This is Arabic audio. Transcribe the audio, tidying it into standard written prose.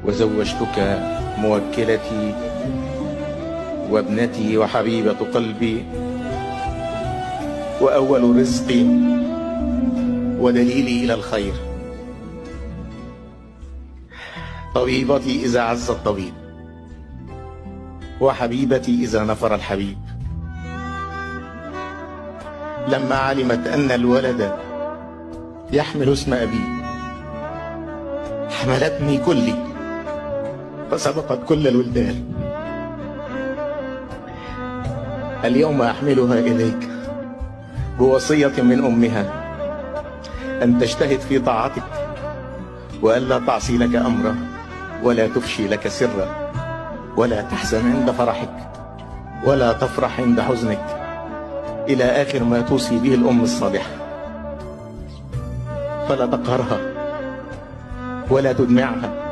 وزوجتك موكلتي وابنتي وحبيبة قلبي وأول رزقي ودليلي إلى الخير، طبيبتي إذا عز الطبيب وحبيبتي إذا نفر الحبيب. لما علمت أن الولد يحمل اسم أبي حملتني كلي فسبقت كل الولدان. اليوم أحملها إليك بوصية من أمها أن تجتهد في طاعتك وألا تعصي لك أمرا ولا تفشي لك سرا ولا تحزن عند فرحك ولا تفرح عند حزنك، إلى آخر ما توصي به الأم الصالحة. فلا تقهرها ولا تدمعها